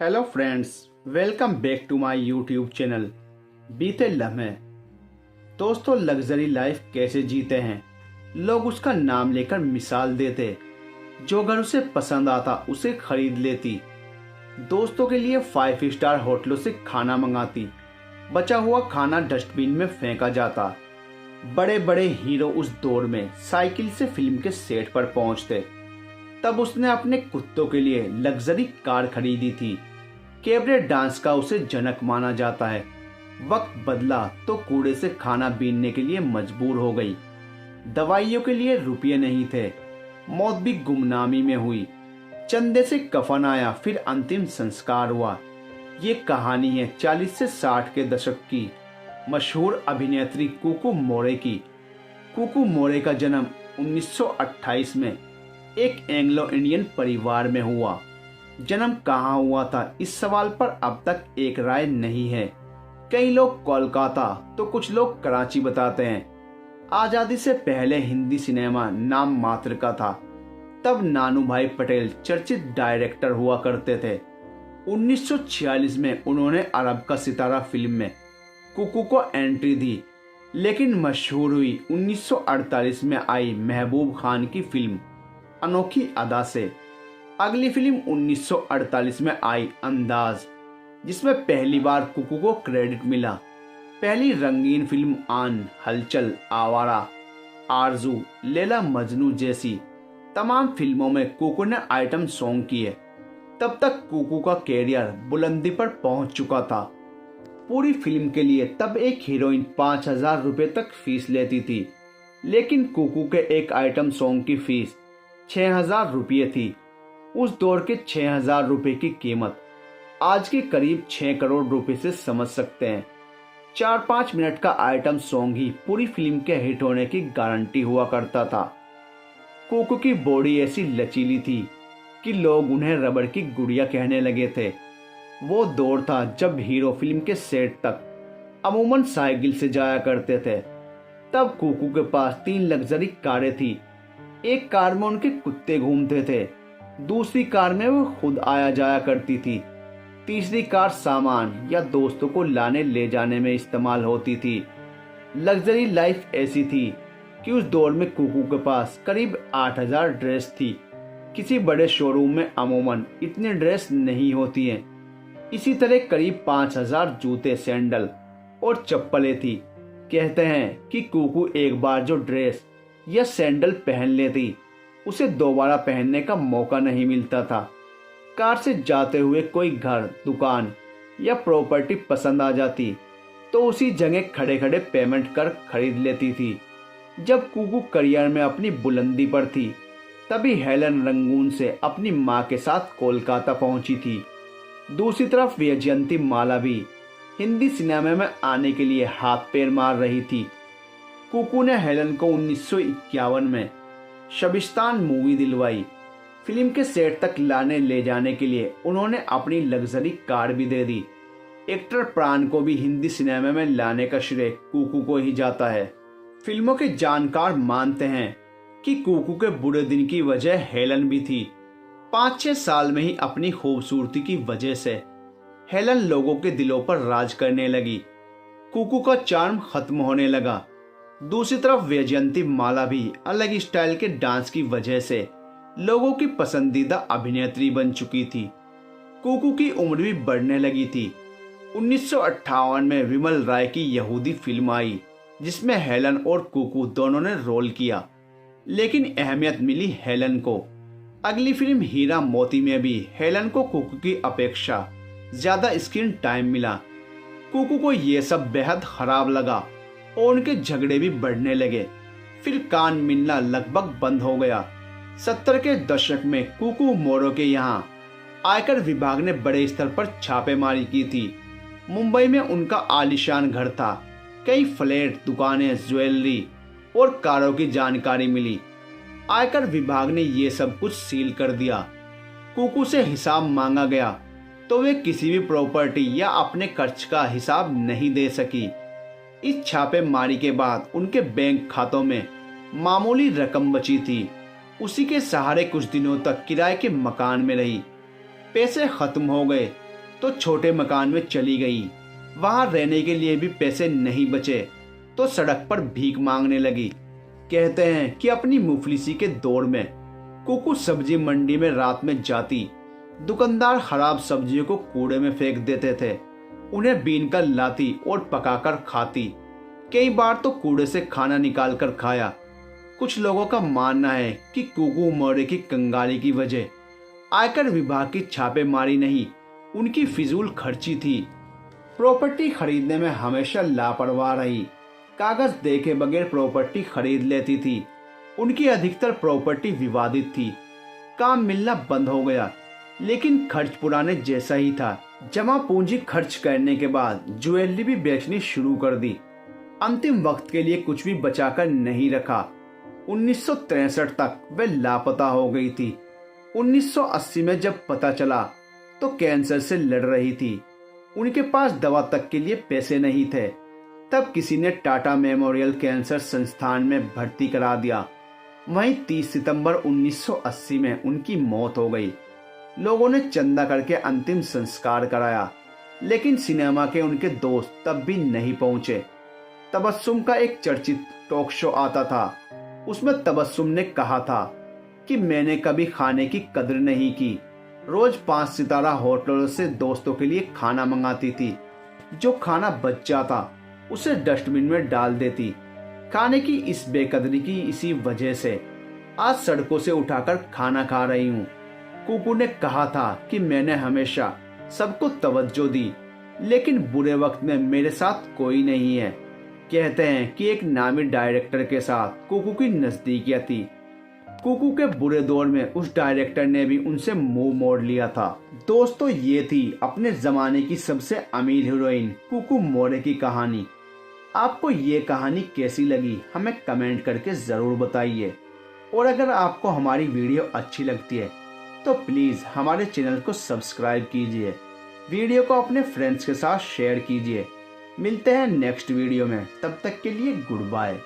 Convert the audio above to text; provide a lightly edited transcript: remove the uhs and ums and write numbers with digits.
Hello friends, welcome back to my YouTube channel बीते लम्हे। दोस्तों, लग्जरी लाइफ कैसे जीते हैं लोग उसका नाम लेकर मिसाल देते। जो घर उसे पसंद आता उसे खरीद लेती, दोस्तों के लिए 5 स्टार होटलों से खाना मंगाती, बचा हुआ खाना डस्टबिन में फेंका जाता। बड़े बड़े हीरो उस दौर में साइकिल से फिल्म के सेट पर पहुंचते। तब उसने अपने कुत्तों के लिए लग्जरी कार खरीदी थी। कैबरे डांस का उसे जनक माना जाता है। वक्त बदला तो कूड़े से खाना बीनने के लिए मजबूर हो गई। दवाइयों के लिए रुपये नहीं थे, मौत भी गुमनामी में हुई। चंदे से कफन आया, फिर अंतिम संस्कार हुआ। ये कहानी है 40 से 60 के दशक की मशहूर अभिनेत्री कुकू मोरे की। कुकू मोरे का जन्म 1928 में एक एंग्लो इंडियन परिवार में हुआ। जन्म कहाँ हुआ था, इस सवाल पर अब तक एक राय नहीं है। कई लोग कोलकाता तो कुछ लोग कराची बताते हैं। आजादी से पहले हिंदी सिनेमा नाम मात्र का था। तब नानू भाई पटेल चर्चित डायरेक्टर हुआ करते थे। 1946 में उन्होंने अरब का सितारा फिल्म में कुकू को एंट्री दी, लेकिन मशहूर हुई 1948 में आई महबूब खान की फिल्म अनोखी अदा से। अगली फिल्म 1948 में आई अंदाज, जिसमें पहली बार कुकू को क्रेडिट मिला। पहली रंगीन फिल्म आन, हलचल, आवारा, आरजू, लैला मजनू जैसी तमाम फिल्मों में कुकू ने आइटम सॉन्ग किए। तब तक कुकू का कैरियर बुलंदी पर पहुंच चुका था। पूरी फिल्म के लिए तब एक हीरोइन 5000 रुपए तक फीस लेती थी, लेकिन कुकू के एक आइटम सॉन्ग की फीस 6000 रुपये थी। उस दौर के 6000 रुपए की कीमत आज के करीब 6 करोड़ रुपए से समझ सकते हैं। 4-5 मिनट का आइटम सॉन्ग ही पूरी फिल्म के हिट होने की गारंटी हुआ करता था। कुकू की बॉडी ऐसी लचीली थी कि लोग उन्हें रबड़ की गुड़िया कहने लगे थे। वो दौर था जब हीरो फिल्म के सेट तक अमूमन साइकिल से जाया करते थे। तब कुकू के पास 3 लग्जरी कारें थी। एक कार में उनके कुत्ते घूमते थे, दूसरी कार में वो खुद आया जाया करती थी, तीसरी कार सामान या दोस्तों को लाने ले जाने में इस्तेमाल होती थी। लग्जरी लाइफ ऐसी थी कि उस दौर में कुकू के पास करीब 8000 ड्रेस थी। किसी बड़े शोरूम में अमूमन इतने ड्रेस नहीं होती हैं। इसी तरह करीब 5000 जूते, सैंडल और चप्पलें थी। कहते हैं कि कुकू एक बार जो ड्रेस या सैंडल पहन लेती, उसे दोबारा पहनने का मौका नहीं मिलता था। कार से जाते हुए कोई घर, दुकान या प्रॉपर्टी पसंद आ जाती तो उसी जगह खड़े खड़े पेमेंट कर खरीद लेती थी। जब कुकू करियर में अपनी बुलंदी पर थी, तभी हेलन रंगून से अपनी मां के साथ कोलकाता पहुंची थी। दूसरी तरफ वैजयंती माला भी हिंदी सिनेमा में आने के लिए हाथ पैर मार रही थी। कुकू ने हेलन को 1951 में शबिस्तान मूवी दिलवाई। फिल्म के सेट तक लाने ले जाने के लिए उन्होंने अपनी लग्जरी कार भी दे दी। एक्टर प्राण को भी हिंदी सिनेमा में लाने का श्रेय कुकू को ही जाता है। फिल्मों के जानकार मानते हैं कि कुकू के बुरे दिन की वजह हेलन भी थी। 5-6 साल में ही अपनी खूबसूरती की वजह से हेलन लोगों के दिलों पर राज करने लगी। कुकू का चार्म खत्म होने लगा। दूसरी तरफ वैजयंती माला भी अलग स्टाइल के डांस की वजह से लोगों की पसंदीदा अभिनेत्री बन चुकी थी। कुकू की उम्र भी बढ़ने लगी थी। 1958 में विमल राय की यहूदी फिल्म आई, जिसमें हेलन और कुकू दोनों ने रोल किया, लेकिन अहमियत मिली हेलन को। अगली फिल्म हीरा मोती में भी हेलन को कुकू की अपेक्षा ज्यादा स्क्रीन टाइम मिला। कुकू को ये सब बेहद खराब लगा और उनके झगड़े भी बढ़ने लगे। फिर कान मिलना लगभग बंद हो गया। 70 के दशक में कुकू मोरे के यहाँ आयकर विभाग ने बड़े स्तर पर छापेमारी की थी। मुंबई में उनका आलीशान घर था। कई फ्लैट, दुकानें, ज्वेलरी और कारों की जानकारी मिली। आयकर विभाग ने ये सब कुछ सील कर दिया। कुकू से हिसाब मांगा गया तो वे किसी भी प्रॉपर्टी या अपने खर्च का हिसाब नहीं दे सकी। इस छापेमारी के बाद उनके बैंक खातों में मामूली रकम बची थी। उसी के सहारे कुछ दिनों तक किराए के मकान में रही। पैसे खत्म हो गए तो छोटे मकान में चली गई। वहां रहने के लिए भी पैसे नहीं बचे तो सड़क पर भीख मांगने लगी। कहते हैं कि अपनी मुफलिसी के दौर में कुकू सब्जी मंडी में रात में जाती। दुकानदार खराब सब्जियों को कूड़े में फेंक देते थे, उन्हें बीन कर लाती और पकाकर खाती। कई बार तो कूड़े से खाना निकाल कर खाया। कुछ लोगों का मानना है कि कुकू मौर्य की कंगाली की वजह आयकर विभाग की छापेमारी नहीं, उनकी फिजूल खर्ची थी। प्रॉपर्टी खरीदने में हमेशा लापरवाह रही। कागज देखे बगैर प्रॉपर्टी खरीद लेती थी। उनकी अधिकतर प्रॉपर्टी विवादित थी। काम मिलना बंद हो गया, लेकिन खर्च पुराने जैसा ही था। जमा पूंजी खर्च करने के बाद ज्वेलरी भी बेचनी शुरू कर दी। अंतिम वक्त के लिए कुछ भी बचाकर नहीं रखा। 1963 तक वे लापता हो गई थी। 1980 में जब पता चला तो कैंसर से लड़ रही थी। उनके पास दवा तक के लिए पैसे नहीं थे। तब किसी ने टाटा मेमोरियल कैंसर संस्थान में भर्ती करा दिया। वहीं 30 सितंबर 1980 में उनकी मौत हो गई। लोगों ने चंदा करके अंतिम संस्कार कराया, लेकिन सिनेमा के उनके दोस्त तब भी नहीं पहुंचे। तबस्सुम का एक चर्चित टॉक शो आता था। उसमें तबस्सुम ने कहा था कि मैंने कभी खाने की कदर नहीं की। रोज 5 सितारा होटलों से दोस्तों के लिए खाना मंगाती थी। जो खाना बच जाता उसे डस्टबिन में डाल देती। खाने की इस बेकदरी की इसी वजह से आज सड़कों से उठाकर खाना खा रही हूँ। कुकू ने कहा था कि मैंने हमेशा सबको तवज्जो दी, लेकिन बुरे वक्त में मेरे साथ कोई नहीं है। कहते हैं कि एक नामी डायरेक्टर के साथ कुकू की नजदीकियां थी। कुकू के बुरे दौर में उस डायरेक्टर ने भी उनसे मुंह मोड़ लिया था। दोस्तों, ये थी अपने जमाने की सबसे अमीर हीरोइन कुकू मौर्य की कहानी। आपको ये कहानी कैसी लगी हमें कमेंट करके जरूर बताइए। और अगर आपको हमारी वीडियो अच्छी लगती है तो प्लीज हमारे चैनल को सब्सक्राइब कीजिए। वीडियो को अपने फ्रेंड्स के साथ शेयर कीजिए। मिलते हैं नेक्स्ट वीडियो में, तब तक के लिए गुड बाय।